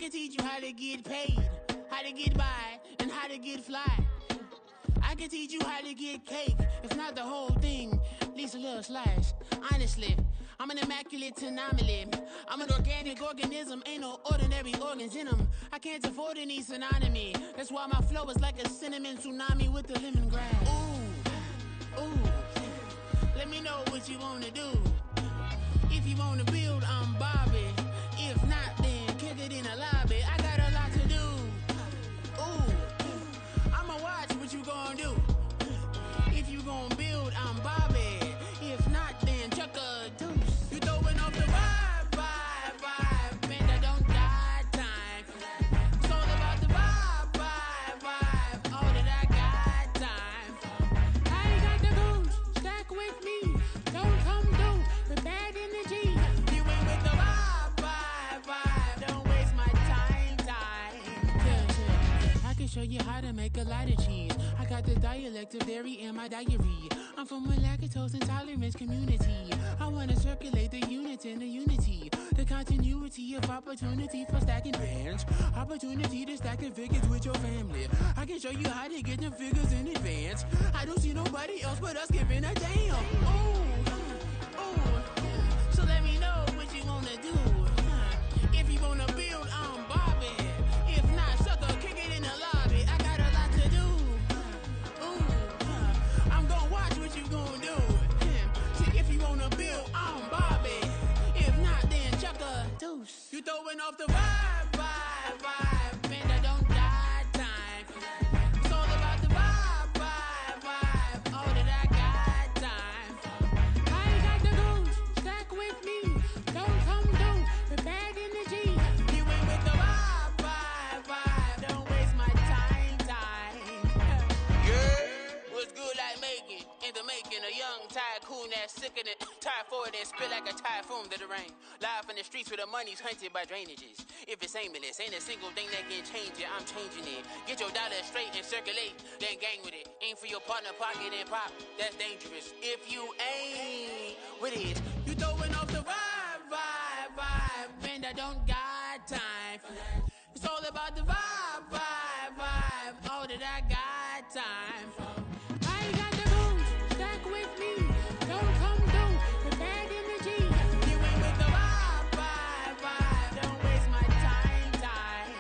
can teach you how to get paid, how to get by, and how to get fly. I can teach you how to get cake, if not the whole thing, at least a little slice. Honestly, I'm an immaculate anomaly. I'm an organic organism, ain't no ordinary organs in them. I can't afford any synonymy. That's why my flow is like a cinnamon tsunami with the lemongrass. Ooh, ooh, let me know what you wanna do. If you wanna build, I'm Bobby. If not, then kick it in the lobby. I got a lot to do. Ooh, I'ma watch what you gon' do. If you gon' build, I'm Bobby. If not, then chuck a deuce. You throwing off the vibe, vibe, vibe. Man, I don't got time. It's all about the vibe, vibe, vibe. All that I got time. I ain't got the goose. Stack with me. Don't come through with bad energy. You ain't with the vibe, vibe, vibe. Don't waste my time, time. Yeah. I can show you how to make a lot of cheese. I got the dialect of dairy in my diary. I'm from a lactose intolerance community. I wanna circulate the units in the unity. The continuity of opportunity for stacking bands. Opportunity to stack the figures with your family. I can show you how to get the figures in advance. I don't see nobody else but us giving a damn. Ooh, ooh. So let me know what you wanna do. If you wanna build, I'm Bobby. If not, sucker, kick it in the lobby. I got a lot to do. Ooh, I'm gonna watch what you gonna do. See, if you wanna build, I'm Bobby. If not, then chuck a deuce. You throwing off the vibe, vibe, vibe. Man, I don't got time. It's all about the vibe, vibe, vibe. All that I got time. I ain't got the goose. Stack with me. Don't come through with bad energy. You ain't with the vibe, vibe, vibe. Don't waste my time, time. Yeah, what's good like making? In the making, a young tycoon that's sickening. Tie forward and spit like a typhoon to the rain. Live in the streets where the money's hunted by drainages. If it's aimless, ain't a single thing that can change it. I'm changing it. Get your dollar straight and circulate, then gang with it. Aim for your partner, pocket and pop. That's dangerous. If you ain't with it, you throwing off the vibe, vibe, vibe. Man, I don't got time for that. It's all about the vibe, vibe, vibe. All that I got time for. I ain't got the goose. Stack with me. Don't come through with bad energy. You ain't with the vibe, vibe, vibe. Don't waste my time, time.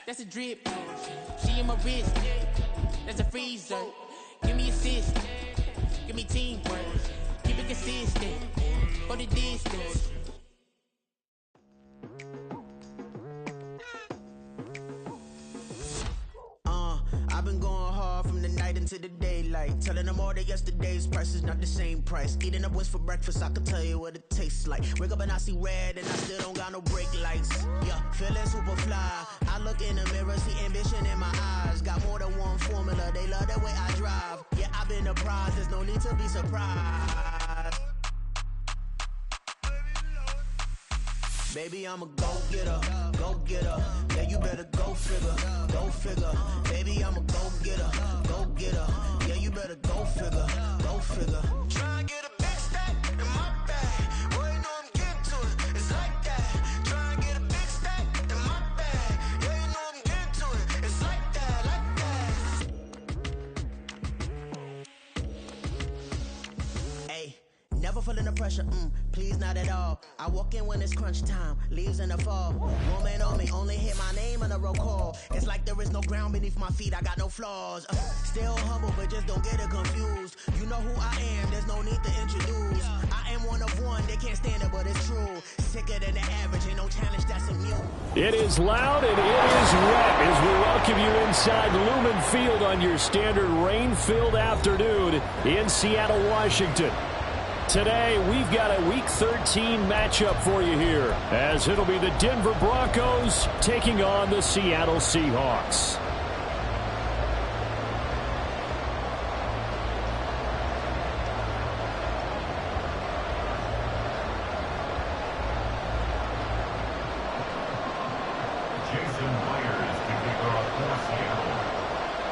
That's a drip. She in my wrist. That's a freezer. Give me assist. Give me teamwork. Keep it consistent. For the distance. I've been going hard from the night into the daylight. Telling them all that yesterday's price is not the same price. Eating up wings for breakfast, I can tell you what it tastes like. Wake up and I see red and I still don't got no brake lights. Yeah, feeling super fly. I look in the mirror, see ambition in my eyes. Got more than one formula, they love the way I drive. Yeah, I've been the prize, there's no need to be surprised. Baby, I'm a go-getter, go-getter. Yeah, you better go figure, go figure. Baby, I'm a go-getter, go-getter. Yeah, you better go figure, go figure. Try and get a big stack in my bag. Boy, you know I'm getting to feeling the pressure, please not at all. I walk in when it's crunch time, leaves in the fall. Woman on me, only hit my name on the roll call. It's like there is no ground beneath my feet, I got no flaws. Still humble, but just don't get it confused. You know who I am, there's no need to introduce. I am one of one, they can't stand it, but it's true. Sicker than the average, ain't no challenge that's immune. It is loud and it is wet as we welcome you inside Lumen Field on your standard rain-filled afternoon in Seattle, Washington. Today, we've got a Week 13 matchup for you here, as it'll be the Denver Broncos taking on the Seattle Seahawks.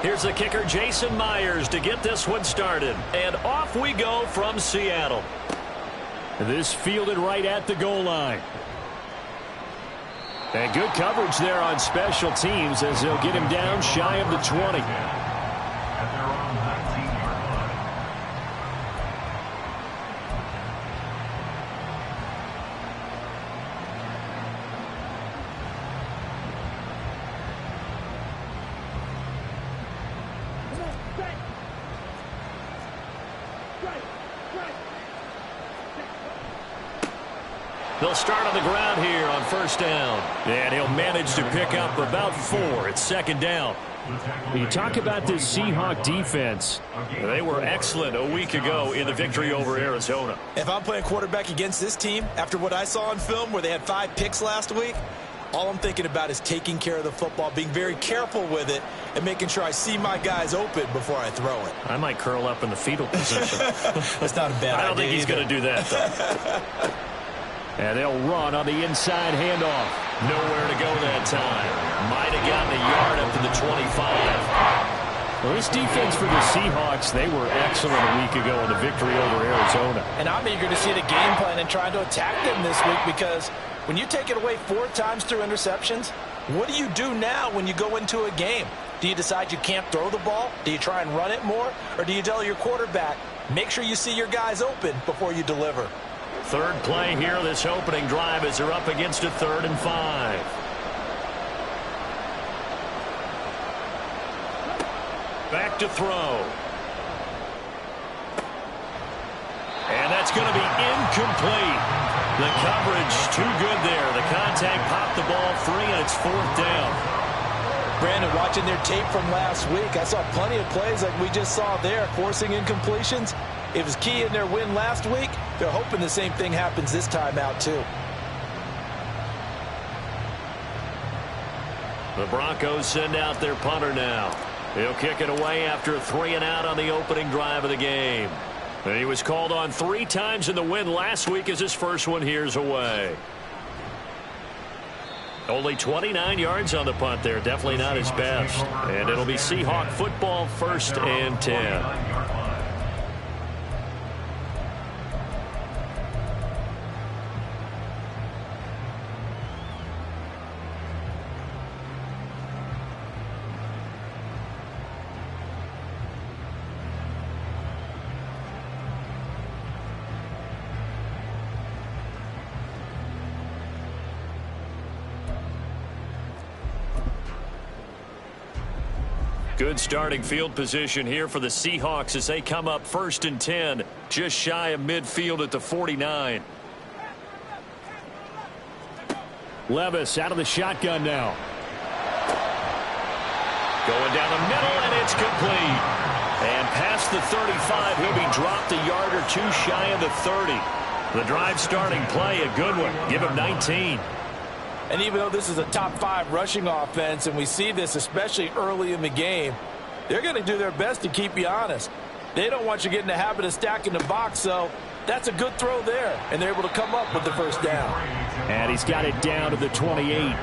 Here's the kicker, Jason Myers, to get this one started. And off we go from Seattle. This fielded right at the goal line. And good coverage there on special teams as they'll get him down shy of the 20. They'll start on the ground here on first down. And he'll manage to pick up about 4. It's second down. You talk about this Seahawk defense. They were excellent a week ago in the victory over Arizona. If I'm playing quarterback against this team, after what I saw on film where they had 5 picks last week, all I'm thinking about is taking care of the football, being very careful with it, and making sure I see my guys open before I throw it. I might curl up in the fetal position. That's not a bad idea. I don't think he's going to do that, though. And they'll run on the inside handoff. Nowhere to go that time. Might have gotten a yard up to the 25. Well, this defense for the Seahawks, they were excellent a week ago in the victory over Arizona. And I'm eager to see the game plan and trying to attack them this week, because when you take it away 4 times through interceptions, what do you do now when you go into a game? Do you decide you can't throw the ball? Do you try and run it more? Or do you tell your quarterback, make sure you see your guys open before you deliver? Third play here, this opening drive, as they're up against a 3rd and 5. Back to throw. And that's going to be incomplete. The coverage too good there. The contact popped the ball free, and it's 4th down. Brandon, watching their tape from last week, I saw plenty of plays like we just saw there, forcing incompletions. It was key in their win last week. They're hoping the same thing happens this time out, too. The Broncos send out their punter now. He'll kick it away after a 3-and-out on the opening drive of the game. And he was called on 3 times in the win last week as his first one here's away. Only 29 yards on the punt there. Definitely not his best. And it'll be Seahawk football, 1st and 10. Good starting field position here for the Seahawks as they come up 1st and 10, just shy of midfield at the 49. Levis out of the shotgun now. Going down the middle, and it's complete. And past the 35, he'll be dropped a yard or 2 shy of the 30. The drive starting play, a good one. Give him 19. And even though this is a top 5 rushing offense, and we see this especially early in the game, they're going to do their best to keep you honest. They don't want you getting the habit of stacking the box, so that's a good throw there. And they're able to come up with the first down. And he's got it down to the 28.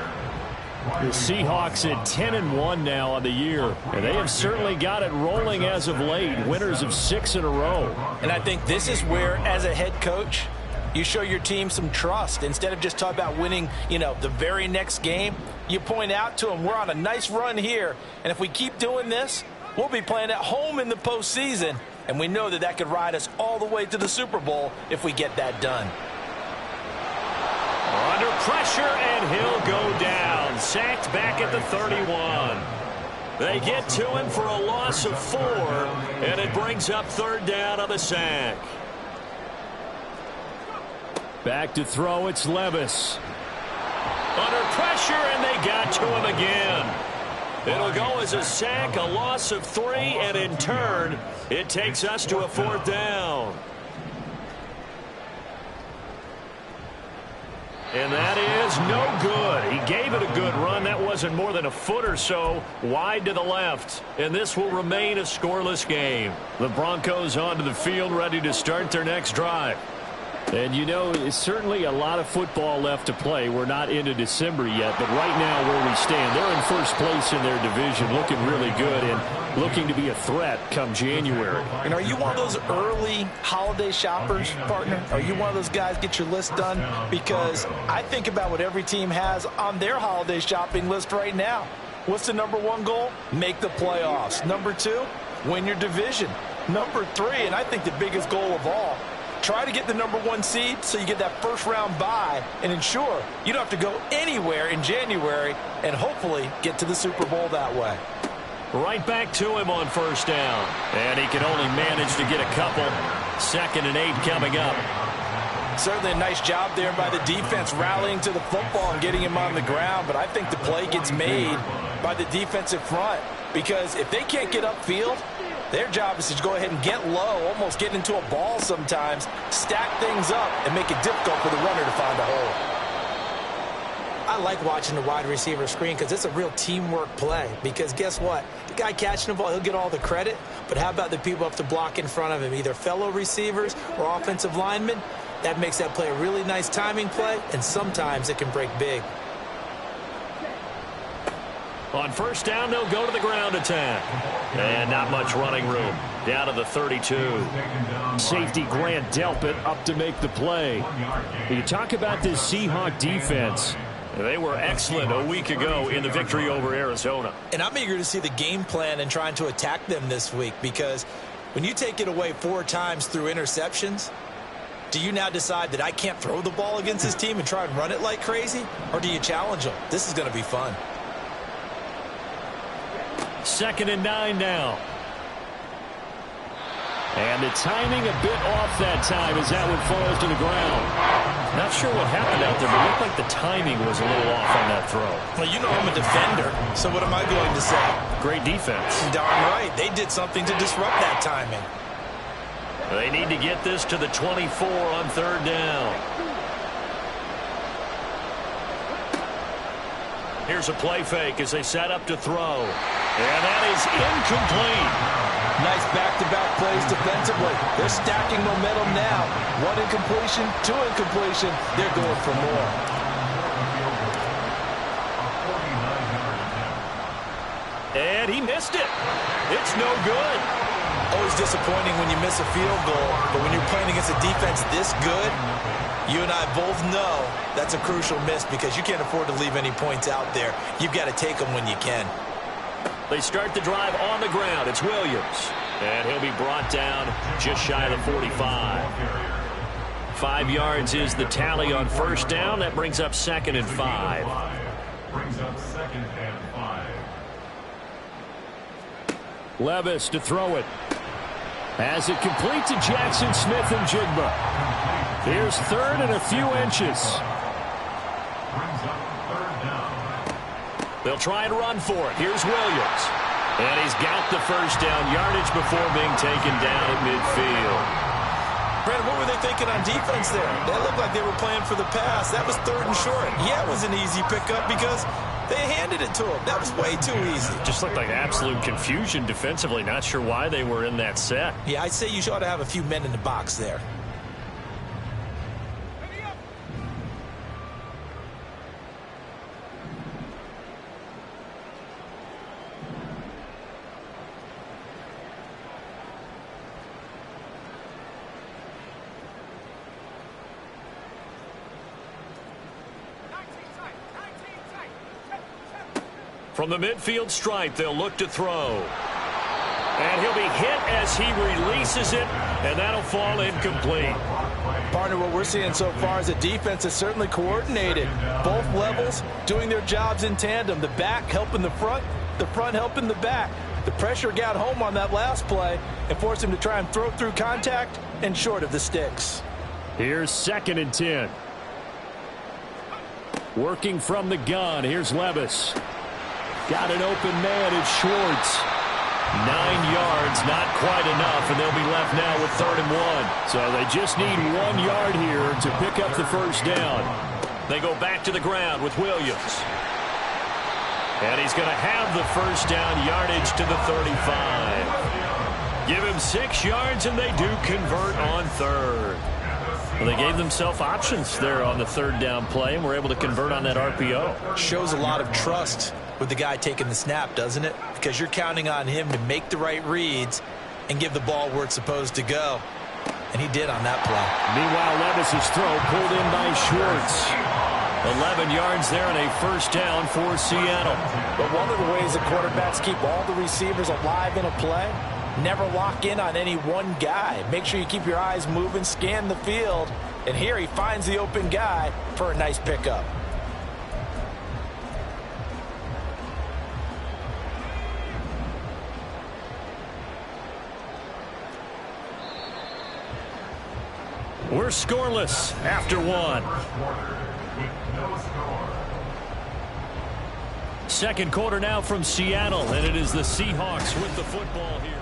The Seahawks at 10-1 now on the year. And they have certainly got it rolling as of late. Winners of 6 in a row. And I think this is where, as a head coach, you show your team some trust. Instead of just talking about winning, the very next game, you point out to them, we're on a nice run here, and if we keep doing this, we'll be playing at home in the postseason, And we know that could ride us all the way to the Super Bowl if we get that done. Under pressure, and he'll go down. Sacked back at the 31. They get to him for a loss of 4, and it brings up 3rd down on the sack. Back to throw, it's Levis. Under pressure, and they got to him again. It'll go as a sack, a loss of 3, and in turn, it takes us to a 4th down. And that is no good. He gave it a good run. That wasn't more than a foot or so wide to the left. And this will remain a scoreless game. The Broncos onto the field, ready to start their next drive. And, you know, it's certainly a lot of football left to play. We're not into December yet, but right now where we stand, they're in first place in their division, looking really good and looking to be a threat come January. And are you one of those early holiday shoppers, partner? Are you one of those guys get your list done? Because I think about what every team has on their holiday shopping list right now. What's the #1 goal? Make the playoffs. #2, win your division. #3, and I think the biggest goal of all, try to get the #1 seed so you get that first-round bye and ensure you don't have to go anywhere in January and hopefully get to the Super Bowl that way. Right back to him on 1st down. And he can only manage to get a couple. 2nd and 8 coming up. Certainly a nice job there by the defense rallying to the football and getting him on the ground, but I think the play gets made by the defensive front because if they can't get upfield, their job is to go ahead and get low, almost get into a ball sometimes, stack things up, and make it difficult for the runner to find a hole. I like watching the wide receiver screen because it's a real teamwork play. Because guess what? The guy catching the ball, he'll get all the credit. But how about the people up to block in front of him, either fellow receivers or offensive linemen? That makes that play a really nice timing play, and sometimes it can break big. On 1st down, they'll go to the ground attack. And not much running room. Down to the 32. Safety Grant Delpit up to make the play. You talk about this Seahawk defense. They were excellent a week ago in the victory over Arizona. And I'm eager to see the game plan and trying to attack them this week because when you take it away 4 times through interceptions, do you now decide that I can't throw the ball against this team and try and run it like crazy? Or do you challenge them? This is going to be fun. 2nd and 9 now. And the timing a bit off that time as that one falls to the ground. Not sure what happened out there, but it looked like the timing was a little off on that throw. Well, you know I'm a defender, so what am I going to say? Great defense. Darn right. They did something to disrupt that timing. They need to get this to the 24 on 3rd down. Here's a play fake as they set up to throw. And that is incomplete. Nice back-to-back plays defensively. They're stacking momentum now. 1 incompletion, 2 incompletion. They're going for more. And he missed it. It's no good. Always disappointing when you miss a field goal, but when you're playing against a defense this good, you and I both know that's a crucial miss because you can't afford to leave any points out there. You've got to take them when you can. They start the drive on the ground. It's Williams. And he'll be brought down just shy of the 45. 5 yards is the tally on 1st down. That brings up 2nd and 5. Levis to throw it. As it complete to Jackson Smith and Jigba. Here's 3rd and a few inches. They'll try and run for it. Here's Williams. And he's got the 1st down yardage before being taken down at midfield. Brandon, what were they thinking on defense there? That looked like they were playing for the pass. That was 3rd and short. Yeah, it was an easy pickup because they handed it to him. That was way too easy. Just looked like absolute confusion defensively. Not sure why they were in that set. Yeah, I'd say you ought to have a few men in the box there. From the midfield stripe, they'll look to throw. And he'll be hit as he releases it, and that'll fall incomplete. Partner, what we're seeing so far is a defense that's certainly coordinated. Both levels doing their jobs in tandem. The back helping the front helping the back. The pressure got home on that last play and forced him to try and throw through contact and short of the sticks. Here's 2nd and 10. Working from the gun, here's Levis. Got an open man, it's Schwartz. 9 yards, not quite enough, and they'll be left now with 3rd and 1. So they just need 1 yard here to pick up the first down. They go back to the ground with Williams. And he's going to have the first down, yardage to the 35. Give him 6 yards, and they do convert on 3rd. Well, they gave themselves options there on the 3rd down play, and were able to convert on that RPO. Shows a lot of trust with the guy taking the snap, doesn't it? Because you're counting on him to make the right reads and give the ball where it's supposed to go. And he did on that play. Meanwhile, Levis's throw pulled in by Schwartz. 11 yards there and a first down for Seattle. But one of the ways the quarterbacks keep all the receivers alive in a play, never lock in on any one guy. Make sure you keep your eyes moving, scan the field. And here he finds the open guy for a nice pickup. We're scoreless after 1. Second quarter now from Seattle, and it is the Seahawks with the football here.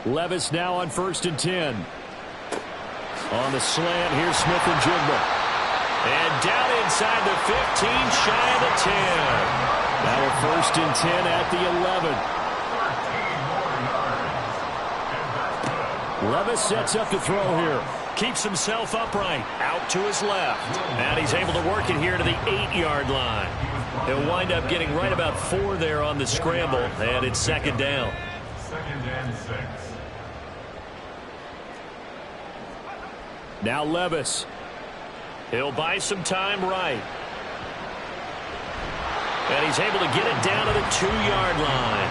Levis now on 1st and 10. On the slant, here's Smith and Jigba. And down inside the 15, shy of the 10. Now a 1st and 10 at the 11. Levis sets up to throw here. Keeps himself upright. Out to his left. And he's able to work it here to the 8-yard line. He'll wind up getting right about 4 there on the scramble. And it's 2nd down. 2nd and 6. Now Levis. He'll buy some time right. And he's able to get it down to the 2-yard line.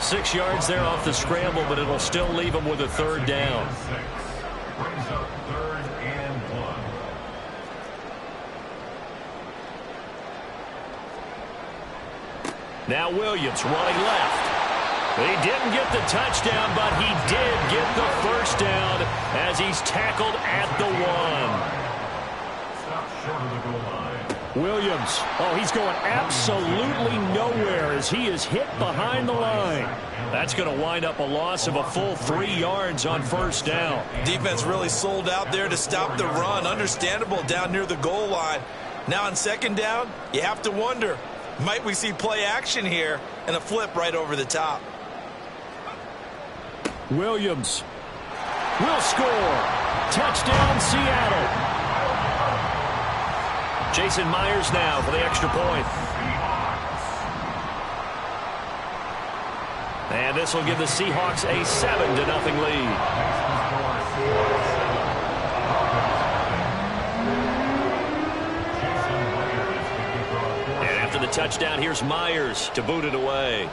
6 yards there off the scramble, but it'll still leave him with a 3rd down. Brings up 3rd and 1. Now Williams running left. He didn't get the touchdown, but he did get the first down as he's tackled at the 1. Stop short of the goal line. Williams, he's going absolutely nowhere as he is hit behind the line. That's going to wind up a loss of a full 3 yards on 1st down. Defense really sold out there to stop the run. Understandable down near the goal line. Now on 2nd down, you have to wonder, might we see play action here and a flip right over the top? Williams will score. Touchdown, Seattle. Jason Myers now for the extra point. And this will give the Seahawks a 7-0 lead. And after the touchdown, here's Myers to boot it away.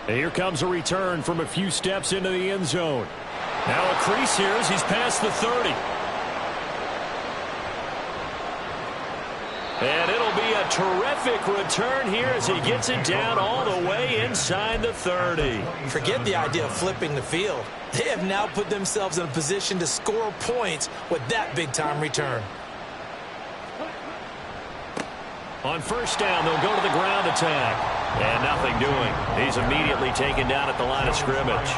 And here comes a return from a few steps into the end zone. Now a crease here as he's past the 30. And it'll be a terrific return here as he gets it down all the way inside the 30. Forget the idea of flipping the field. They have now put themselves in a position to score points with that big-time return. On 1st down, they'll go to the ground attack. And nothing doing. He's immediately taken down at the line of scrimmage.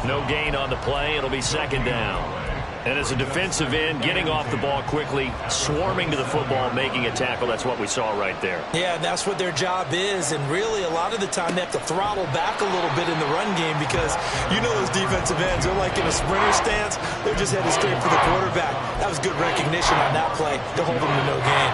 No gain on the play. It'll be 2nd down. And as a defensive end, getting off the ball quickly, swarming to the football, making a tackle, that's what we saw right there. Yeah, that's what their job is. And really, a lot of the time, they have to throttle back a little bit in the run game because you know those defensive ends, they're like in a sprinter stance. They're just headed straight for the quarterback. That was good recognition on that play to hold them to no gain.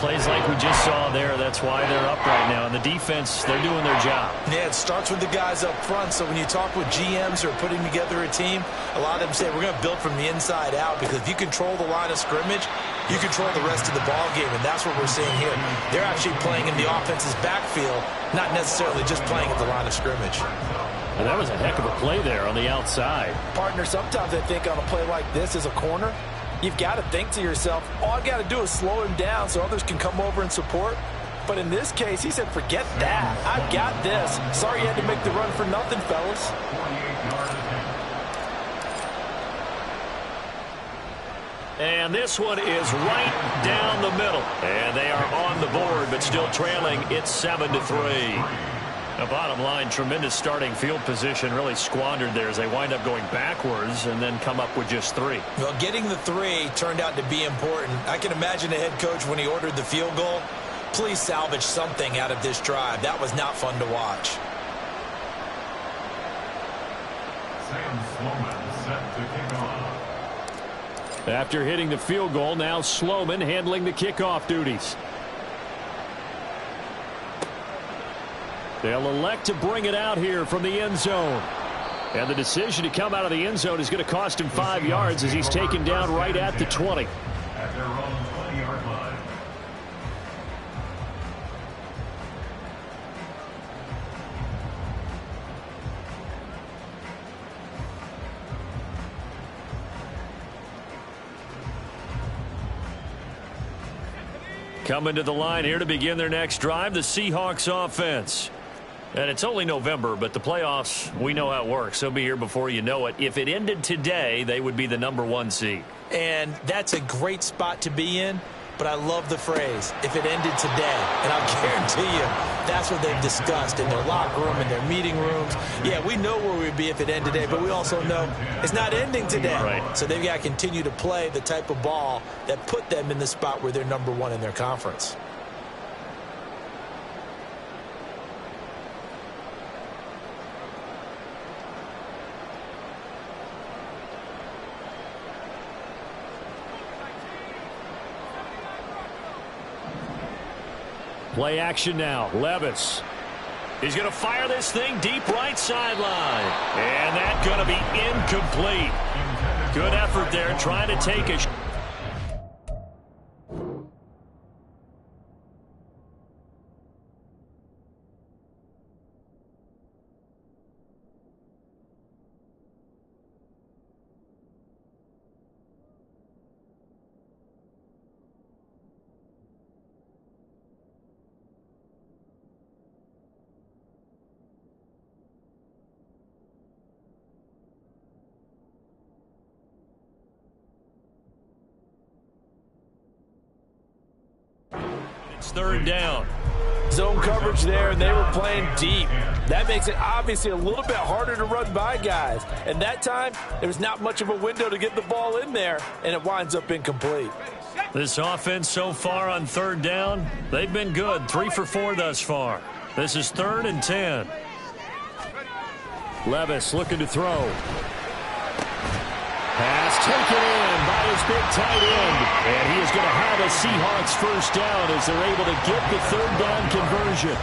plays like we just saw there, that's why they're up right now. And the defense, they're doing their job. Yeah, it starts with the guys up front. So when you talk with GMs who are putting together a team, a lot of them say we're going to build from the inside out, because if you control the line of scrimmage, you control the rest of the ball game, and that's what we're seeing here. They're actually playing in the offense's backfield, not necessarily just playing at the line of scrimmage. And that was a heck of a play there on the outside. Partner, sometimes I think on a play like this as a corner, you've got to think to yourself, all I got to do is slow him down so others can come over and support. But in this case, he said, forget that. I've got this. Sorry you had to make the run for nothing, fellas. And this one is right down the middle. And they are on the board, but still trailing. It's 7-3. The bottom line, tremendous starting field position, really squandered there as they wind up going backwards and then come up with just 3. Well, getting the 3 turned out to be important. I can imagine the head coach when he ordered the field goal. Please salvage something out of this drive. That was not fun to watch. Sam Sloman set to kick off. After hitting the field goal, now Sloman handling the kickoff duties. They'll elect to bring it out here from the end zone. And the decision to come out of the end zone is going to cost him 5 yards as he's taken down right at the 20. At their own 20-yard line. Coming to the line here to begin their next drive, the Seahawks offense. And it's only November, but the playoffs, we know how it works. They'll be here before you know it. If it ended today, they would be the #1 seed. And that's a great spot to be in, but I love the phrase, if it ended today. And I'll guarantee you, that's what they've discussed in their locker room, in their meeting rooms. Yeah, we know where we'd be if it ended today, but we also know it's not ending today. Right. So they've got to continue to play the type of ball that put them in the spot where they're #1 in their conference. Play action now. Levis. He's going to fire this thing deep right sideline. And that's going to be incomplete. Good effort there trying to take a... It's 3rd down. Zone coverage there, and they were playing deep. That makes it obviously a little bit harder to run by guys. And that time, there was not much of a window to get the ball in there, and it winds up incomplete. This offense so far on 3rd down, they've been good. 3 for 4 thus far. This is 3rd and 10. Levis looking to throw. Pass taken in by his big tight end. And he is going to have a Seahawks 1st down as they're able to get the 3rd down conversion.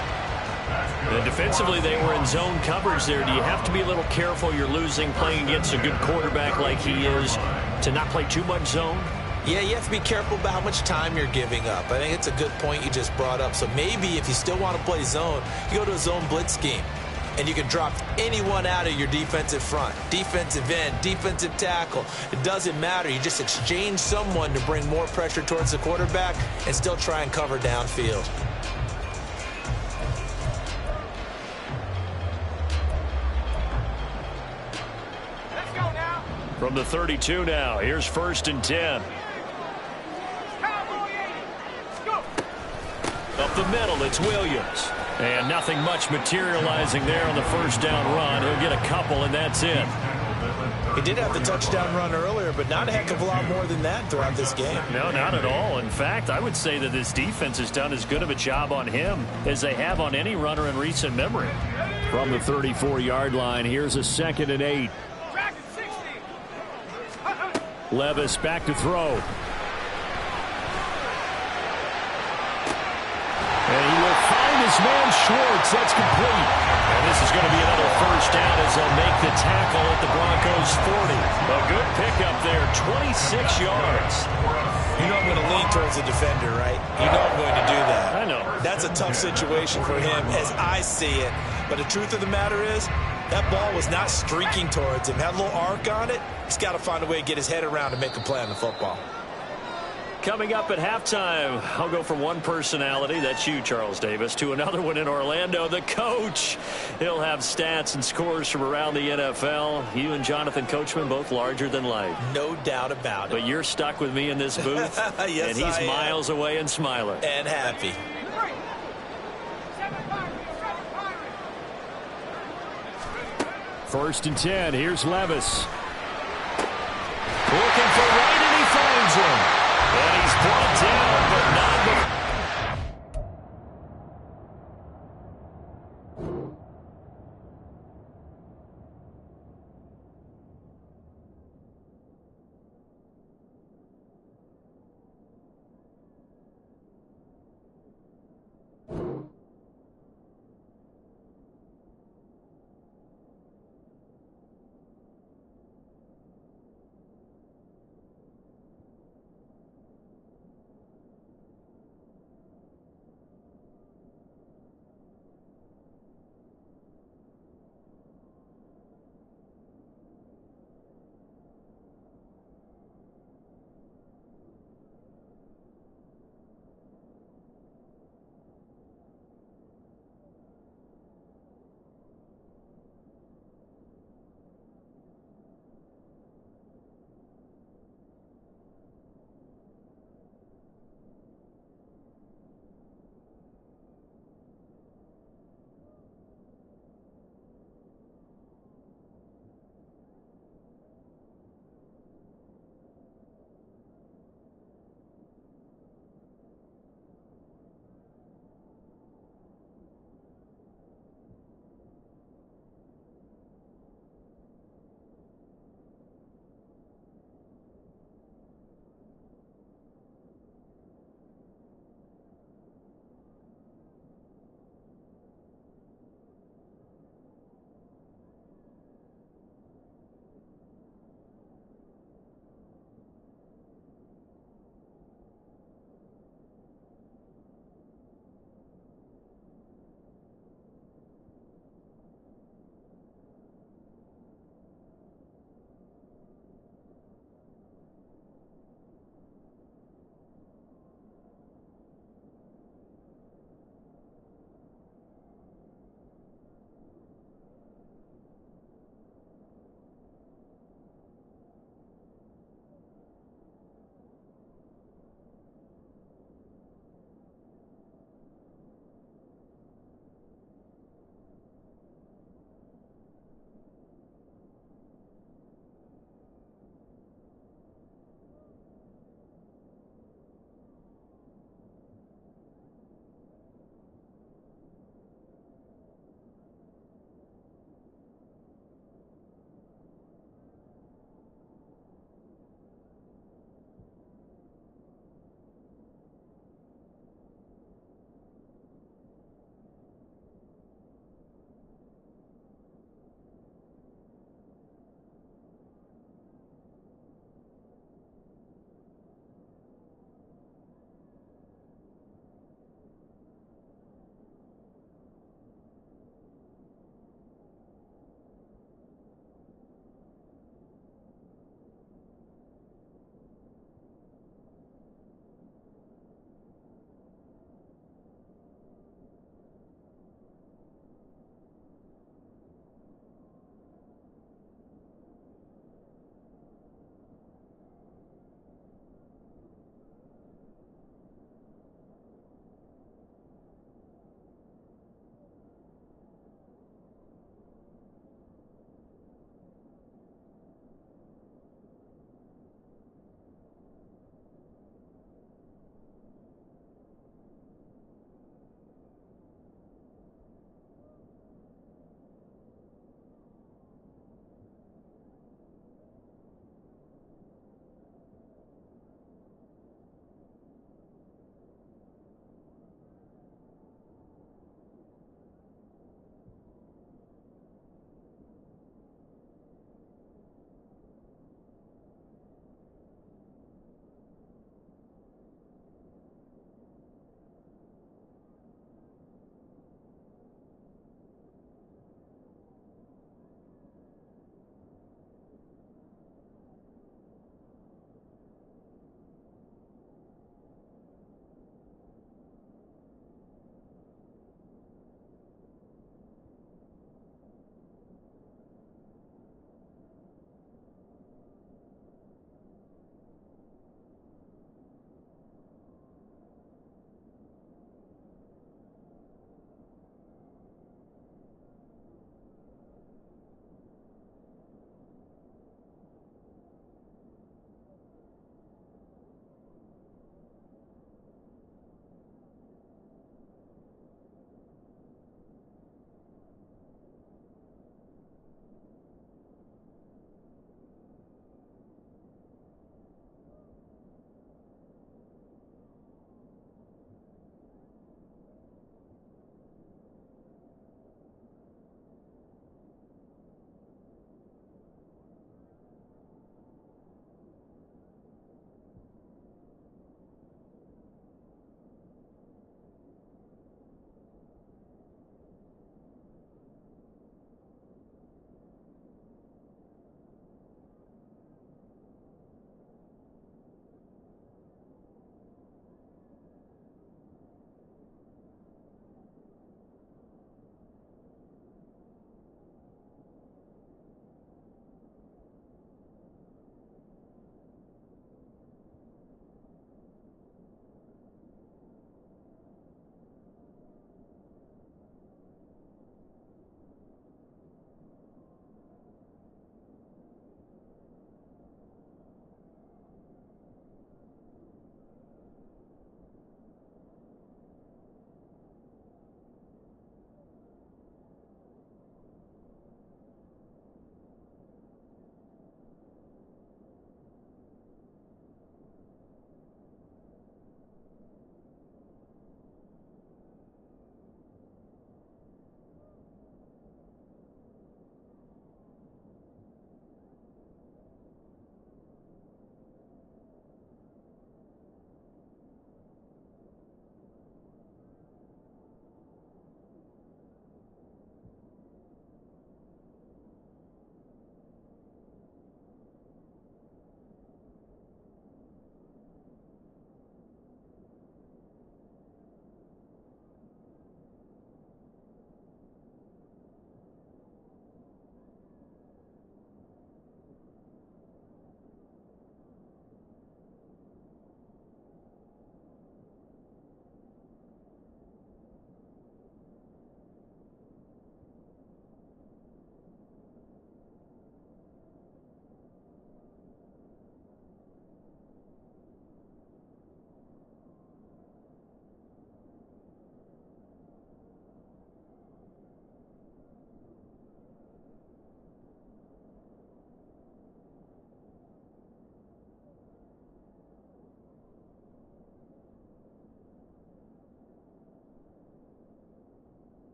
And defensively, they were in zone coverage there. Do you have to be a little careful? You're losing playing against a good quarterback like he is to not play too much zone? Yeah, you have to be careful about how much time you're giving up. I think it's a good point you just brought up. So maybe if you still want to play zone, you go to a zone blitz scheme. And you can drop anyone out of your defensive front. Defensive end, defensive tackle. It doesn't matter. You just exchange someone to bring more pressure towards the quarterback and still try and cover downfield. Let's go now. From the 32 now, here's 1st and 10. Up the middle, it's Williams. And nothing much materializing there on the 1st down run. He'll get a couple, and that's it. He did have the touchdown run earlier, but not a heck of a lot more than that throughout this game. No, not at all. In fact, I would say that this defense has done as good of a job on him as they have on any runner in recent memory. From the 34-yard line, here's a 2nd and 8. Levis back to throw. his man Schwartz. That's complete. And this is going to be another first down as they'll make the tackle at the Broncos 40. A good pickup there, 26 yards. You know I'm going to lean towards the defender, right? You know I'm going to do that. I know. That's a tough situation for him as I see it. But the truth of the matter is, that ball was not streaking towards him. Had a little arc on it. He's got to find a way to get his head around and make a play on the football. Coming up at halftime, I'll go from one personality, that's you, Charles Davis, to another one in Orlando, the coach. He'll have stats and scores from around the NFL. You and Jonathan Coachman, both larger than life. No doubt about it. But you're stuck with me in this booth, yes, and he's miles away and smiling. And happy. First and 10, here's Levis. Looking for Wright, and he finds him. And he's brought down, but not before.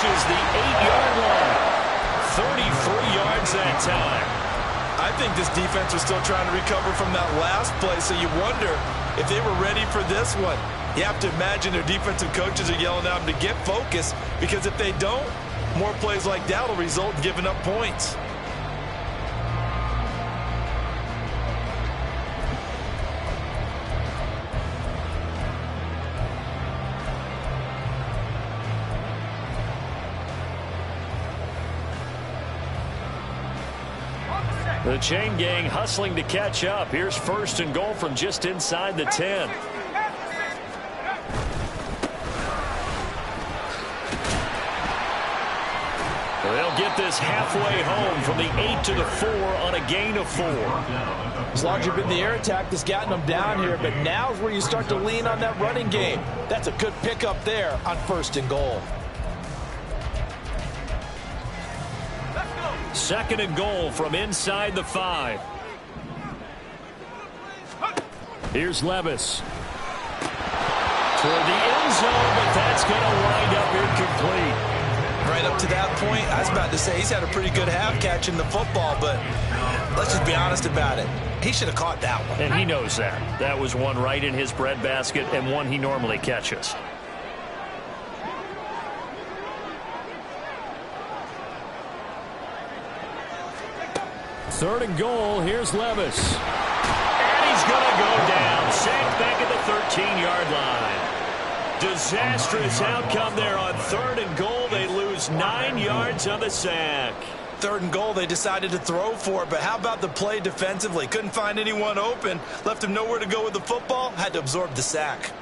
reaches the 8-yard line. 33 yards that time. I think this defense was still trying to recover from that last play, so you wonder if they were ready for this one. You have to imagine their defensive coaches are yelling at them to get focused, because if they don't, more plays like that will result in giving up points. The chain gang hustling to catch up. Here's 1st and goal from just inside the 10. They'll get this halfway home from the 8 to the 4 on a gain of 4. As long as you've been the air attack that's gotten them down here, but now's where you start to lean on that running game. That's a good pickup there on 1st and goal. 2nd and goal from inside the 5. Here's Levis. Toward the end zone, but that's going to wind up incomplete. Right up to that point, I was about to say he's had a pretty good half catching the football, but let's just be honest about it. He should have caught that one. And he knows that. That was one right in his breadbasket and one he normally catches. 3rd and goal. Here's Levis. And he's going to go down. Sacked back at the 13-yard line. Disastrous outcome there on 3rd and goal. They lose 9 yards on the sack. 3rd and goal, they decided to throw for it, but how about the play defensively? Couldn't find anyone open. Left him nowhere to go with the football. Had to absorb the sack.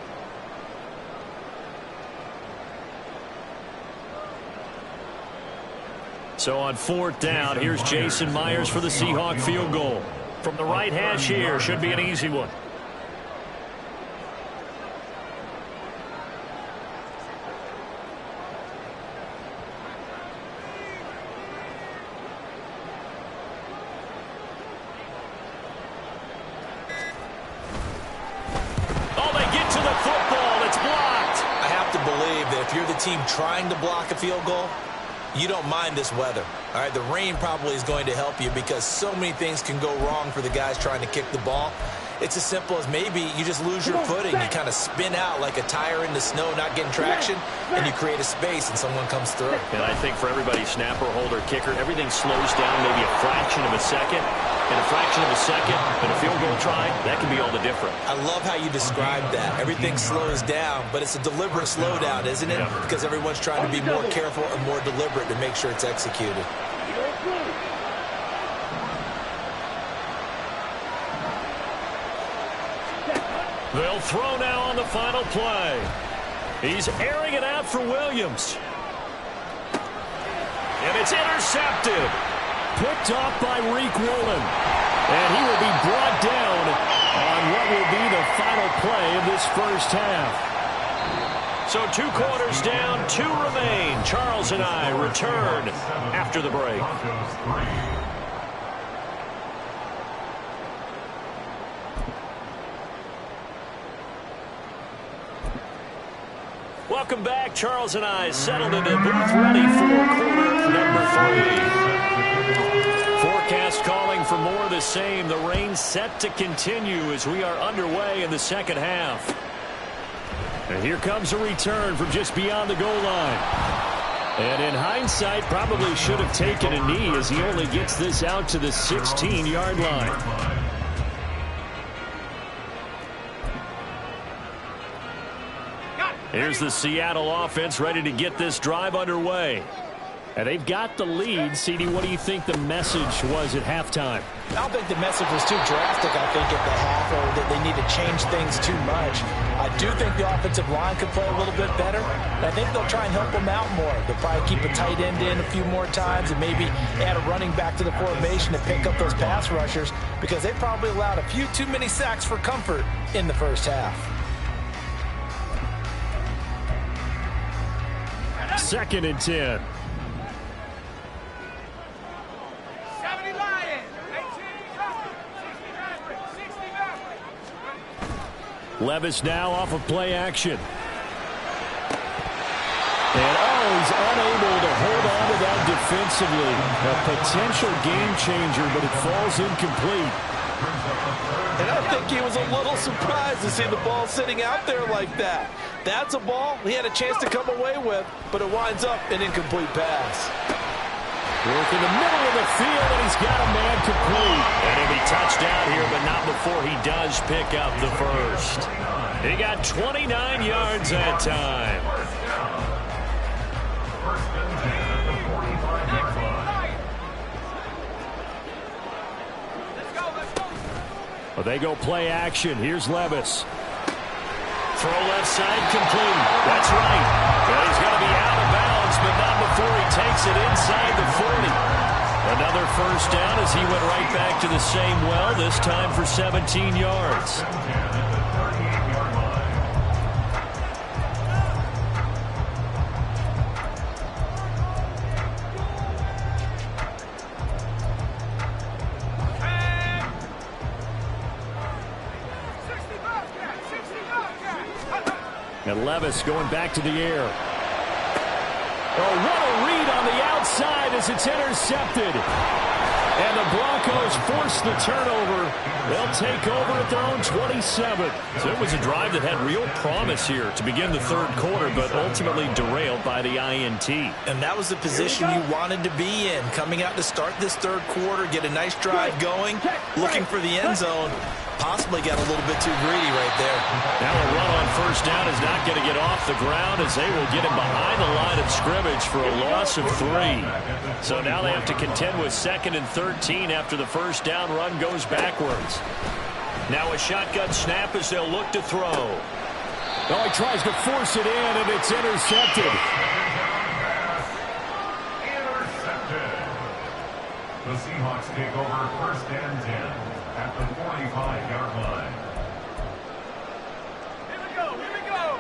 So on 4th down, here's Jason Myers for the Seahawk field goal. From the right hash here, should be an easy one. Oh, they get to the football. It's blocked. I have to believe that if you're the team trying to block a field goal, you don't mind this weather. All right, the rain probably is going to help you because so many things can go wrong for the guys trying to kick the ball. It's as simple as maybe you just lose your footing. You kind of spin out like a tire in the snow, not getting traction, and you create a space and someone comes through. And I think for everybody, snapper, holder, kicker, everything slows down maybe a fraction of a second. And a fraction of a second and a field goal try, that can be all the difference. I love how you described that. Everything slows down, but it's a deliberate slowdown, isn't it? Yeah. Because everyone's trying to be more careful and more deliberate to make sure it's executed. They'll throw now on the final play. He's airing it out for Williams. And it's intercepted. Picked off by Reek Woolen. And he will be brought down on what will be the final play of this first half. So 2 quarters down, 2 remain. Charles and I return after the break. Welcome back. Charles and I settled into the booth ready for quarter number 3. Forecast calling for more of the same. The rain set to continue as we are underway in the second half. And here comes a return from just beyond the goal line. And in hindsight, probably should have taken a knee as he only gets this out to the 16-yard line. Here's the Seattle offense ready to get this drive underway. And they've got the lead. CD, what do you think the message was at halftime? I don't think the message was too drastic, I think, at the half, or that they need to change things too much. I do think the offensive line could play a little bit better. And I think they'll try and help them out more. They'll probably keep a tight end in a few more times and maybe add a running back to the formation to pick up those pass rushers because they probably allowed a few too many sacks for comfort in the first half. 2nd and 10. Levis now off of play action. And he's unable offensively, a potential game changer, but it falls incomplete. And I think he was a little surprised to see the ball sitting out there like that. That's a ball he had a chance to come away with, but it winds up an incomplete pass. Work in the middle of the field, and he's got a man complete. And he'll be touched out here, but not before he does pick up the first. He got 29 yards that time. First and 10 at the 45-yard line. Well, they go play action. Here's Levis. Throw left side complete. That's right. Well, he's going to be out of bounds, but not before he takes it inside the 40. Another first down as he went right back to the same well, this time for 17 yards. 38-yard line. And Levis going back to the air. Oh, what a read on the outside as it's intercepted. And the Broncos force the turnover. They'll take over at their own 27. So it was a drive that had real promise here to begin the third quarter, but ultimately derailed by the INT. And that was the position you wanted to be in, coming out to start this third quarter, get a nice drive going, looking for the end zone. Possibly got a little bit too greedy right there. Now a run on first down is not going to get off the ground as they will get him behind the line of scrimmage for a loss of 3. So now they have to contend with 2nd and 13 after the first down run goes backwards. Now a shotgun snap as they'll look to throw. Oh, he tries to force it in, and it's intercepted. Intercepted. The Seahawks take over first and 10 at the 45-yard line. Here we go, here we go.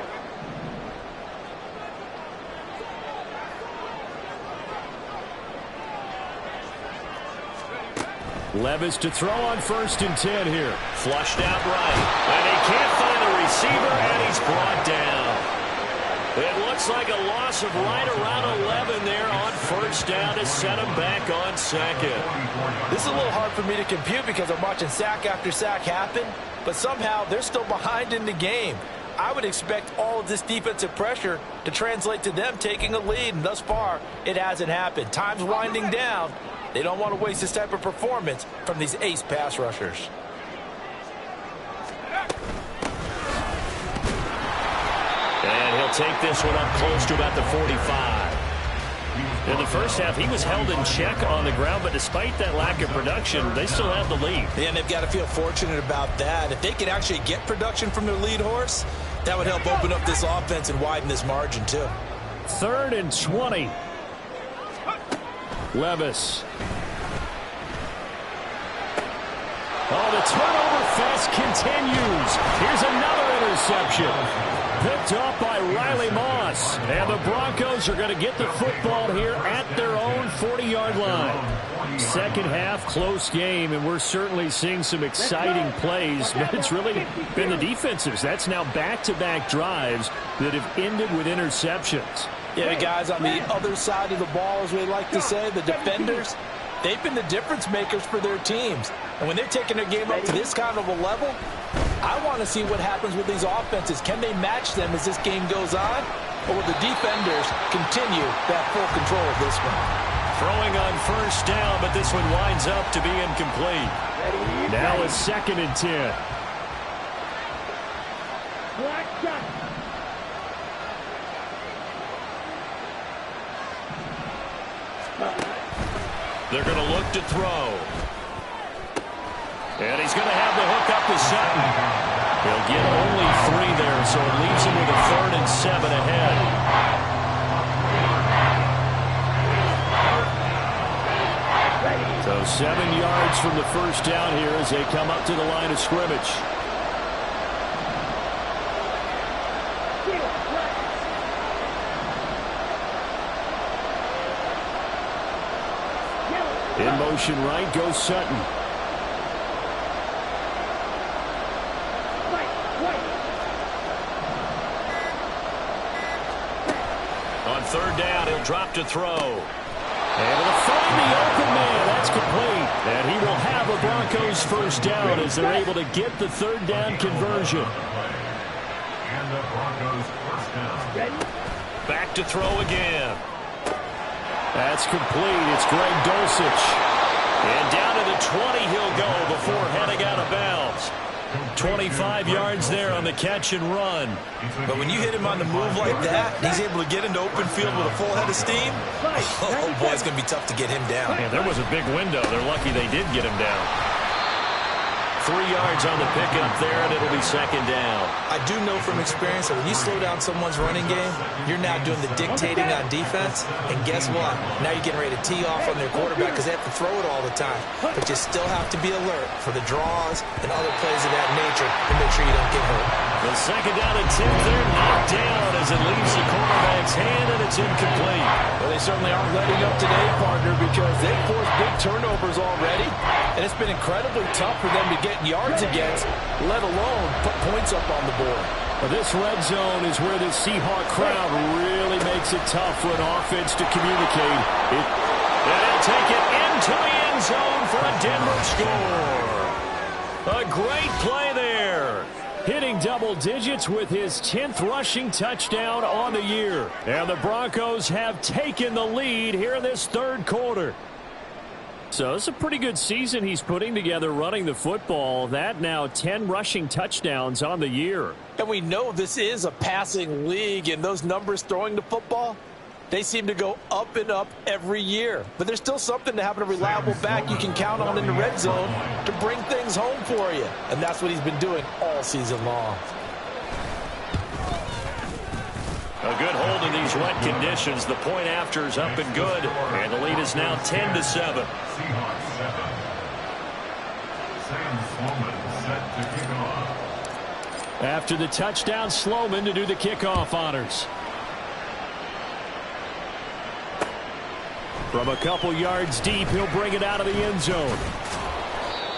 Levis to throw on first and 10 here. Flushed out right. And he can't find the receiver, and he's brought down. It looks like a loss of right around 11 there on first down to set him back on second. This is a little hard for me to compute because I'm watching sack after sack happen, but somehow they're still behind in the game. I would expect all of this defensive pressure to translate to them taking a lead, and thus far, it hasn't happened. Time's winding down. They don't want to waste this type of performance from these ace pass rushers. And he'll take this one up close to about the 45. In the first half, he was held in check on the ground, but despite that lack of production, they still have the lead. Yeah, and they've got to feel fortunate about that. If they could actually get production from their lead horse, that would help open up this offense and widen this margin, too. 3rd and 20. Levis. Oh, the turnover fest continues. Here's another interception. Picked off by Riley Moss. And the Broncos are going to get the football here at their own 40-yard line. Second half, close game, and we're certainly seeing some exciting plays, but it's really been the defensives. That's now back-to-back drives that have ended with interceptions. Yeah, the guys on the other side of the ball, as we like to say, the defenders, they've been the difference makers for their teams. And when they're taking their game up to this kind of a level, I want to see what happens with these offenses. Can they match them as this game goes on? Or will the defenders continue to have full control of this one? Throwing on first down, but this one winds up to be incomplete. Now a 2nd and 10. They're going to look to throw. And he's going to have the hook up to Sutton. He'll get only 3 there, so it leaves him with a 3rd and 7 ahead. So 7 yards from the first down here as they come up to the line of scrimmage. In motion right goes Sutton. On 3rd down, he'll drop to throw. Able to find the open man. That's complete. And he will have a Broncos first down as they're able to get the third down conversion. And the Broncos first down. Back to throw again. That's complete. It's Greg Dulcich. And down to the 20 he'll go before heading out of bounds. 25 yards there on the catch and run. But when you hit him on the move like that, he's able to get into open field with a full head of steam. Oh, boy, it's going to be tough to get him down. Yeah, there was a big window. They're lucky they did get him down. 3 yards on the pickup there, and it'll be second down. I do know from experience that when you slow down someone's running game, you're now doing the dictating on defense. And guess what? Now you're getting ready to tee off on their quarterback because they have to throw it all the time. But you still have to be alert for the draws and other plays of that nature to make sure you don't get hurt. The second down and 10 there, knocked down as it leaves the quarterback's hand, and it's incomplete. Well, they certainly aren't letting up today, partner, because they've forced big turnovers already, and it's been incredibly tough for them to get yards against, let alone put points up on the board. Well, this red zone is where the Seahawk crowd really makes it tough for an offense to communicate. And they'll take it into the end zone for a Denver score. A great play there. Hitting double digits with his 10th rushing touchdown on the year. And the Broncos have taken the lead here in this third quarter. So it's a pretty good season he's putting together running the football. That now 10 rushing touchdowns on the year. And we know this is a passing league, and those numbers throwing the football, they seem to go up and up every year. But there's still something to having a reliable back you can count on in the red zone to bring things home for you. And that's what he's been doing all season long. A good hold in these wet conditions. The point after is up and good. And the lead is now 10-7. Seahawks 7. Sam Sloman set to kick off. After the touchdown, Sloman to do the kickoff honors. From a couple yards deep, he'll bring it out of the end zone.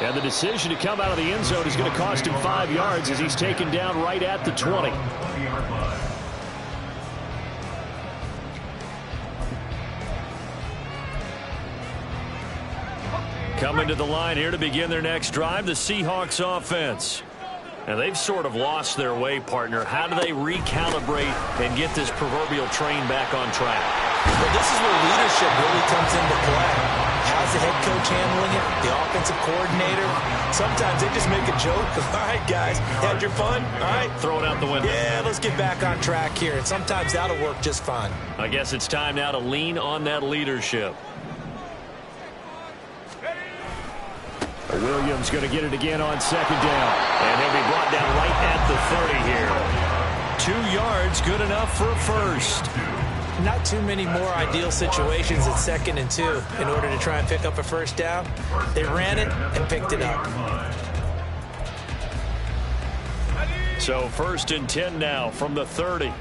And the decision to come out of the end zone is going to cost him 5 yards as he's taken down right at the 20. Coming to the line here to begin their next drive, the Seahawks offense. And they've sort of lost their way, partner. How do they recalibrate and get this proverbial train back on track? Well, this is where leadership really comes into play. How's the head coach handling it? The offensive coordinator? Sometimes they just make a joke. All right, guys, had your fun? All right. Throw it out the window. Yeah, let's get back on track here. And sometimes that'll work just fine. I guess it's time now to lean on that leadership. Williams going to get it again on second down. And he'll be brought down right at the 30 here. 2 yards, good enough for a first. Not too many more ideal situations at 2nd and 2 in order to try and pick up a first down. They ran it and picked it up. So 1st and 10 now from the 30.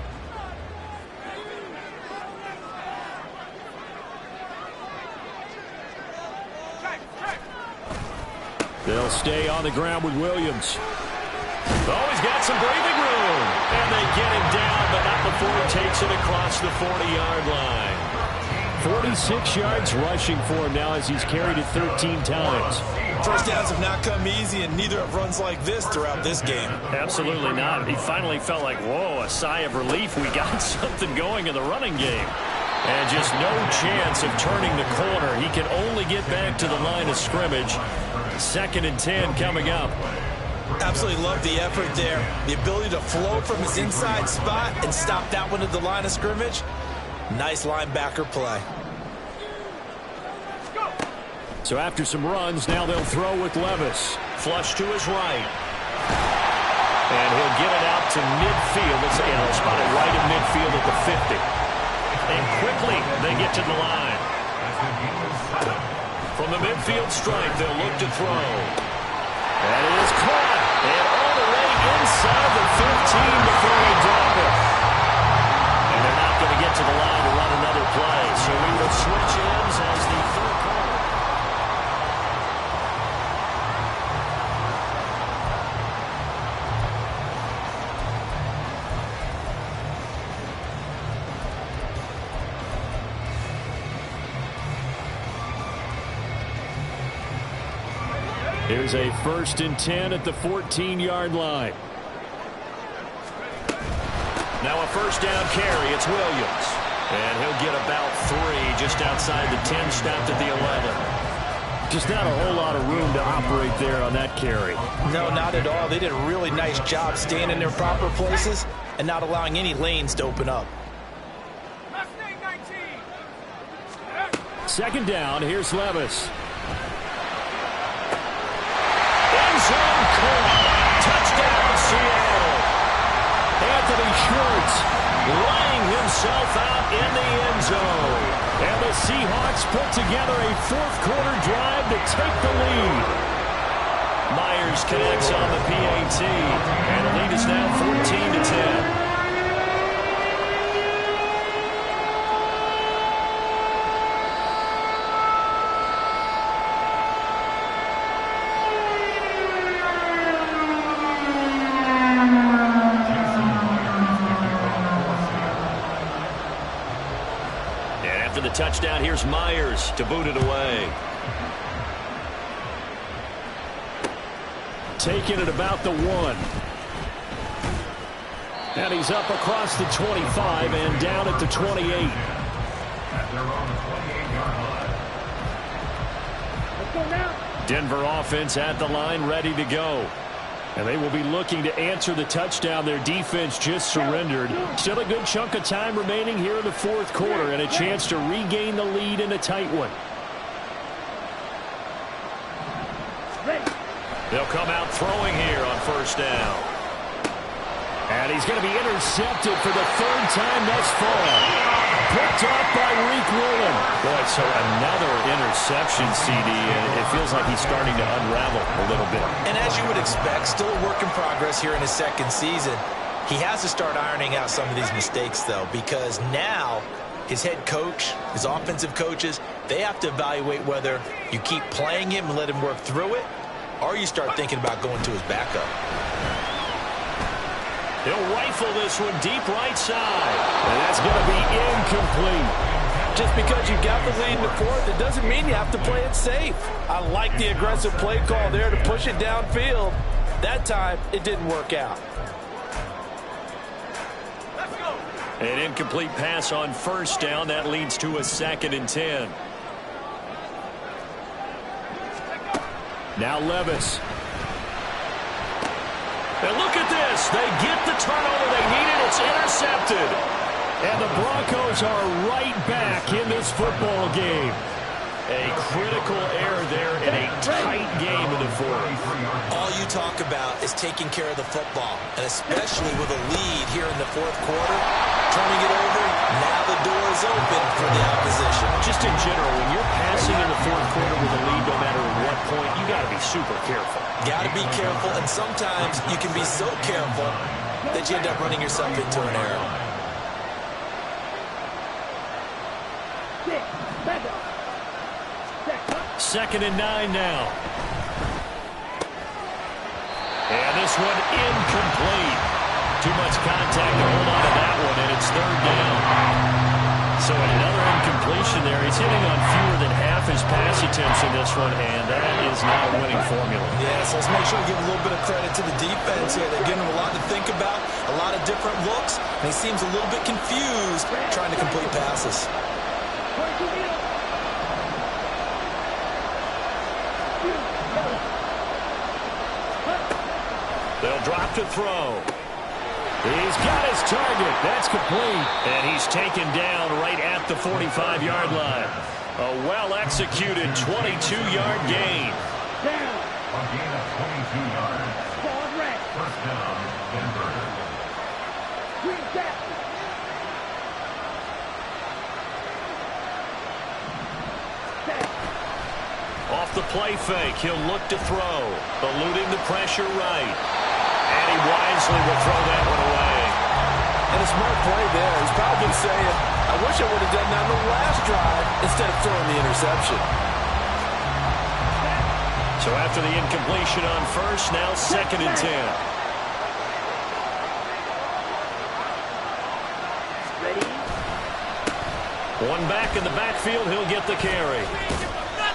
They'll stay on the ground with Williams. Oh, he's got some breathing room. And they get him down, but not before he takes it across the 40-yard line. 46 yards rushing for him now as he's carried it 13 times. First downs have not come easy, and neither have runs like this throughout this game. Absolutely not. He finally felt like, whoa, a sigh of relief. We got something going in the running game. And just no chance of turning the corner. He can only get back to the line of scrimmage. 2nd and 10 coming up. Absolutely love the effort there. The ability to flow from his inside spot and stop that one at the line of scrimmage. Nice linebacker play. So after some runs, now they'll throw with Levis. Flush to his right. And he'll get it out to midfield. Let's say he'll spot it right in midfield at the 50. And quickly they get to the line. From the midfield stripe, they'll look to throw. That is caught. And all the way inside the 15 before they drop it. And they're not going to get to the line to run another play. So we will switch ends as the third quarter. Here's a 1st and 10 at the 14-yard line. Now a 1st down carry. It's Williams. And he'll get about 3 just outside the 10, stopped at the 11. Just not a whole lot of room to operate there on that carry. No, not at all. They did a really nice job staying in their proper places and not allowing any lanes to open up. 2nd down. Here's Levis. End zone caught. Touchdown, Seattle. Anthony Schwartz laying himself out in the end zone. And the Seahawks put together a 4th-quarter drive to take the lead. Myers connects on the PAT. And the lead is now 14-10. Touchdown, here's Myers to boot it away. Taking it about the 1. And he's up across the 25 and down at the 28. They're on the 28-yard line. Denver offense at the line, ready to go. And they will be looking to answer the touchdown their defense just surrendered. Still a good chunk of time remaining here in the 4th quarter and a chance to regain the lead in a tight one. They'll come out throwing here on 1st down. And he's going to be intercepted for the 3rd time thus far. Picked off by Reek Woolen. Boy, so another interception, CD, and it feels like he's starting to unravel a little bit. And as you would expect, still a work in progress here in his 2nd season. He has to start ironing out some of these mistakes, though, because now his head coach, his offensive coaches, they have to evaluate whether you keep playing him and let him work through it, or you start thinking about going to his backup. He'll rifle this one deep right side. And that's going to be incomplete. Just because you got the lead in the 4th, it doesn't mean you have to play it safe. I like the aggressive play call there to push it downfield. That time, it didn't work out. Let's go. An incomplete pass on 1st down. That leads to a 2nd and 10. Now Levis. And look at this. They get the turnover they needed. It's intercepted. And the Broncos are right back in this football game. A critical error there in a tight game in the 4th. All you talk about is taking care of the football, and especially with a lead here in the 4th quarter, turning it over, now the door is open for the opposition. Just in general, when you're passing in the 4th quarter with a lead, no matter at what point, you got to be super careful. Got to be careful, and sometimes you can be so careful that you end up running yourself into an error. Second and 9 now. And this one incomplete. Too much contact to hold on to that one, and it's 3rd down. So another incompletion there. He's hitting on fewer than half his pass attempts in this one, and that is not a winning formula. Yes, let's make sure we give a little bit of credit to the defense here. They're giving him a lot to think about, a lot of different looks, and he seems a little bit confused trying to complete passes. They'll drop to throw. He's got his target. That's complete. And he's taken down right at the 45-yard line. A well-executed 22-yard gain. A gain of 22 yards. 1st down, Denver. Off the play fake, he'll look to throw. Eluding the pressure right. And he wisely will throw that one away. And a smart play there. He's probably saying, I wish I would have done that on the last drive instead of throwing the interception. So after the incompletion on 1st, now 2nd and 10. One back in the backfield, he'll get the carry.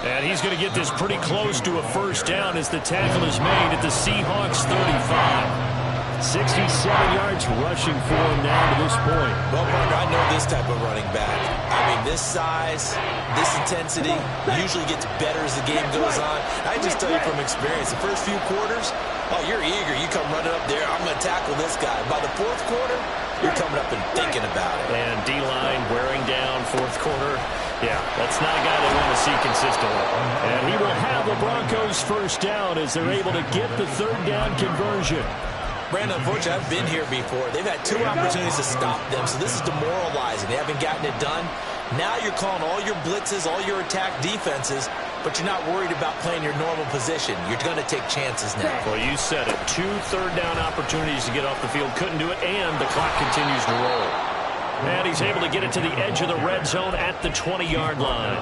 And he's going to get this pretty close to a first down as the tackle is made at the Seahawks 35. 67 yards rushing for him now to this point. Well, partner, I know this type of running back. I mean, this size, this intensity usually gets better as the game goes on. I just tell you from experience, the first few quarters, oh, you're eager. You come running up there, I'm going to tackle this guy. By the fourth quarter, you're coming up and thinking about it. And D-line wearing down fourth quarter. Yeah, that's not a guy they want to see consistently. And he will have the Broncos first down as they're able to get the third down conversion. Brandon, unfortunately, I've been here before. They've had 2 opportunities to stop them, so this is demoralizing. They haven't gotten it done. Now you're calling all your blitzes, all your attack defenses, but you're not worried about playing your normal position. You're going to take chances now. Well, you said it. 2 third-down opportunities to get off the field. Couldn't do it, and the clock continues to roll. And he's able to get it to the edge of the red zone at the 20-yard line.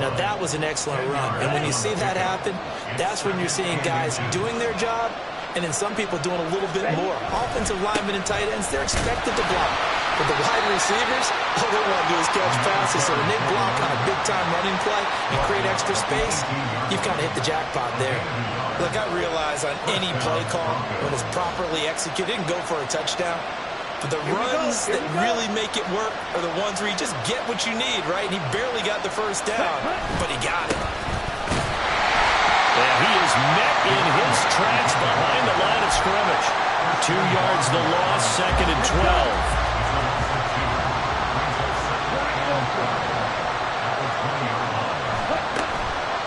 Now, that was an excellent run. And when you see that happen, that's when you're seeing guys doing their job, and then some people doing a little bit more. Offensive linemen and tight ends, they're expected to block. But the wide receivers, all they want to do is catch passes. So when they block on a big-time running play and create extra space, you've kind of hit the jackpot there. Look, I realize on any play call, when it's properly executed, and go for a touchdown. But the runs that really make it work are the ones where you just get what you need, right? And he barely got the first down, but he got it. And he is met in his tracks behind the line of scrimmage. 2 yards the loss, 2nd and 12.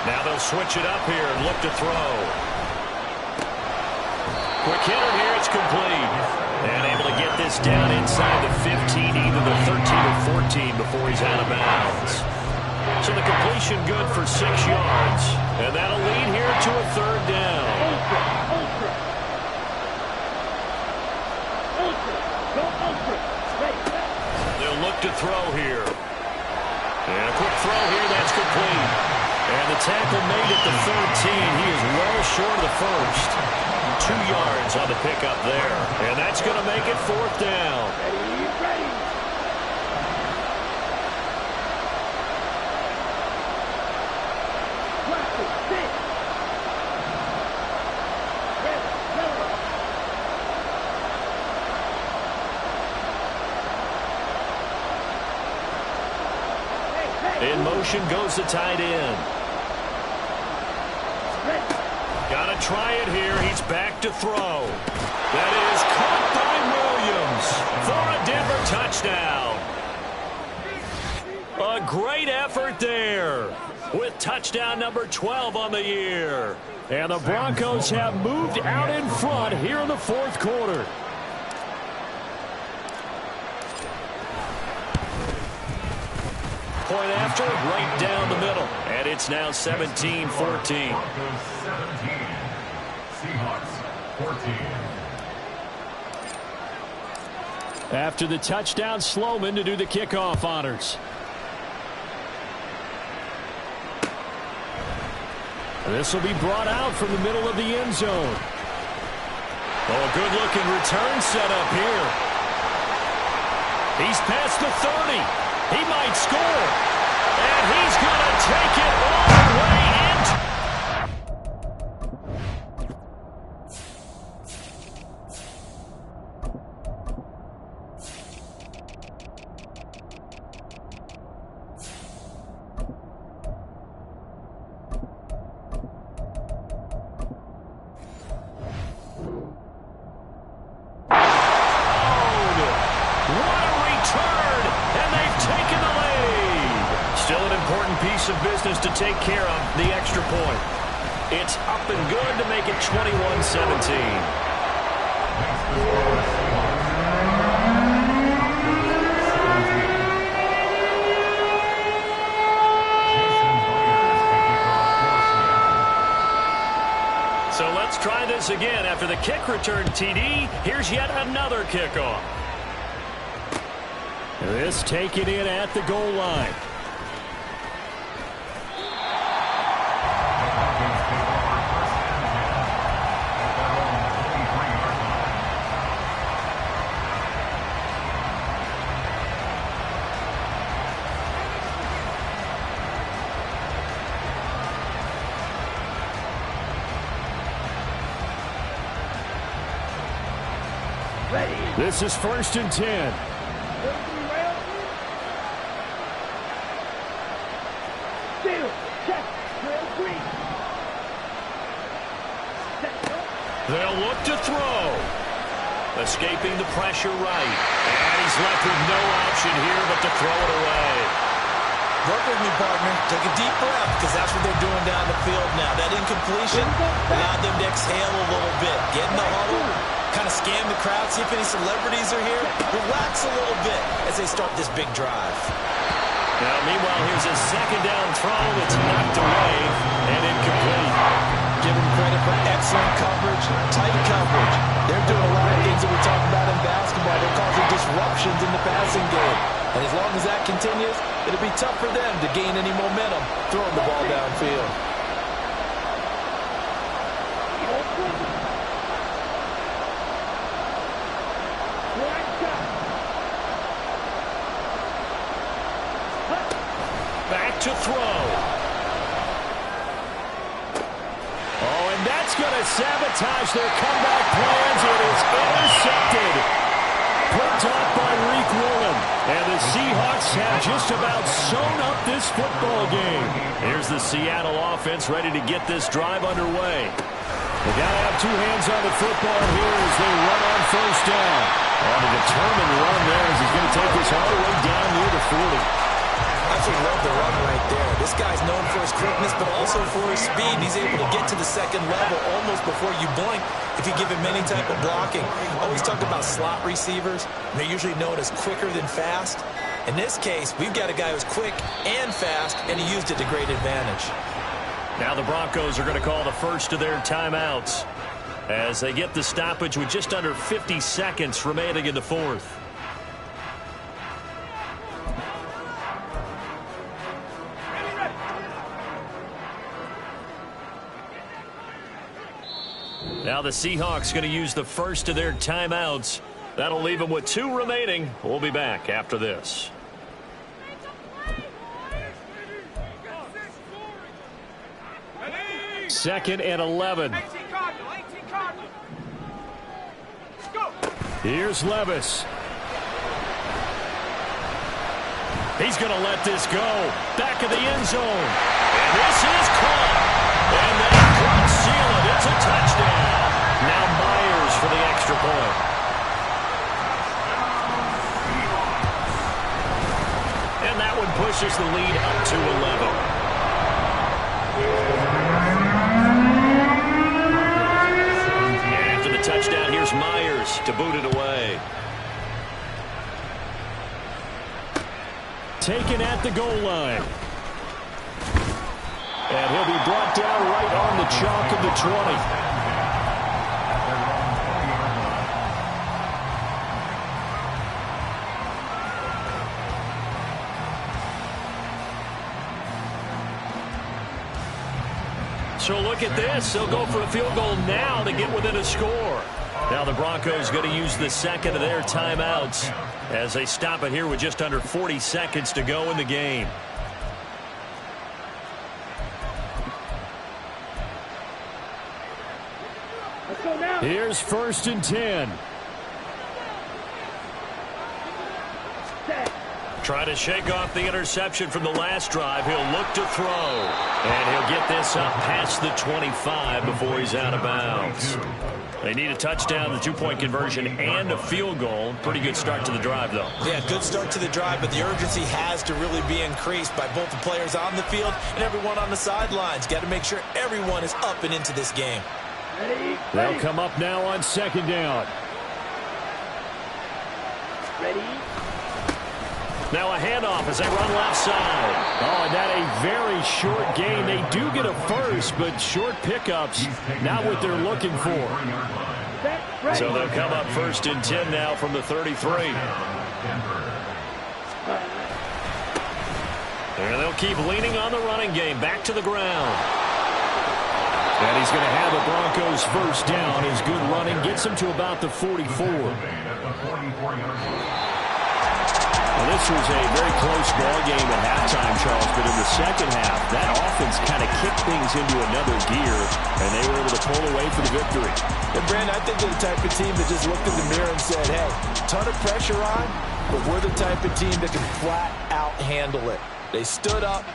Now they'll switch it up here and look to throw. Quick hitter here, it's complete. And able to get this down inside the 15, either the 13 or 14 before he's out of bounds. So the completion good for 6 yards. And that'll lead here to a third down. They'll look to throw here. And a quick throw here, that's complete. And the tackle made at the 13. He is well short of the first. 2 yards on the pickup there. And that's going to make it fourth down. In motion goes the tight end. Got to try it here. He's back to throw. That is caught by Williams for a Denver touchdown. A great effort there with touchdown number 12 on the year. And the Broncos have moved out in front here in the fourth quarter. Point after, right down the middle. And it's now 17-14. Seahawks 14. After the touchdown, Sloman to do the kickoff honors. This will be brought out from the middle of the end zone. Oh, a good-looking return set up here. He's past the 30. He might score. And he's going to take it all the way into... of business to take care of, the extra point. It's up and good to make it 21-17. So let's try this again. After the kick return TD, here's yet another kickoff. This taken in at the goal line. This is 1st and 10. They'll look to throw. Escaping the pressure right. And he's left with no option here but to throw it away. Work with me, partner. Take a deep breath, because that's what they're doing down the field now. That incompletion allowed them to exhale a little bit. Get in the huddle, kind of scan the crowd, see if any celebrities are here. Relax a little bit as they start this big drive. Now, meanwhile, here's a 2nd down throw that's knocked away and incomplete. Give them credit for excellent coverage, tight coverage. They're doing a lot of things that we talk about in basketball. They're causing disruptions in the passing game. And as long as that continues, it'll be tough for them to gain any momentum throwing the ball downfield. Back to throw. Oh, and that's going to sabotage their comeback plans. It is intercepted. Picked off by Reek Woolen. And the Seahawks have just about sewn up this football game. Here's the Seattle offense ready to get this drive underway. They got to have 2 hands on the football here as they run on 1st down. On a determined run there as he's going to take this all the way down near the 40. I absolutely love the run right there. This guy's known for his quickness, but also for his speed. He's able to get to the second level almost before you blink if you give him any type of blocking. Always talk about slot receivers. They're usually known as quicker than fast. In this case, we've got a guy who's quick and fast, and he used it to great advantage. Now the Broncos are going to call the first of their timeouts as they get the stoppage with just under 50 seconds remaining in the fourth. Now the Seahawks going to use the first of their timeouts. That'll leave them with 2 remaining. We'll be back after this. Second and 11. Here's Levis. He's going to let this go. Back of the end zone. And this is caught. And they can't seal it. It's a touchdown. Now Myers for the extra point. And that one pushes the lead up to 11. Touchdown, here's Myers to boot it away. Taken at the goal line. And he'll be brought down right on the chalk of the 20. So look at this. They'll go for a field goal now to get within a score. Now the Broncos going to use the second of their timeouts as they stop it here with just under 40 seconds to go in the game. Let's go now. Here's 1st and 10. Try to shake off the interception from the last drive. He'll look to throw. And he'll get this up past the 25 before he's out of bounds. They need a touchdown, the 2-point conversion, and a field goal. Pretty good start to the drive, though. Yeah, good start to the drive, but the urgency has to really be increased by both the players on the field and everyone on the sidelines. Got to make sure everyone is up and into this game. They'll come up now on 2nd down. Ready? Now a handoff as they run left side. Oh, and that a very short gain. They do get a first, but short pickups, not what they're looking for. So they'll come up 1st and 10 now from the 33. And they'll keep leaning on the running game. Back to the ground. And he's going to have a Broncos first down. His good running gets him to about the 44. Well, this was a very close ball game at halftime, Charles, but in the second half, that offense kind of kicked things into another gear, and they were able to pull away for the victory. And Brandon, I think they're the type of team that just looked in the mirror and said, hey, ton of pressure on, but we're the type of team that can flat out handle it. They stood up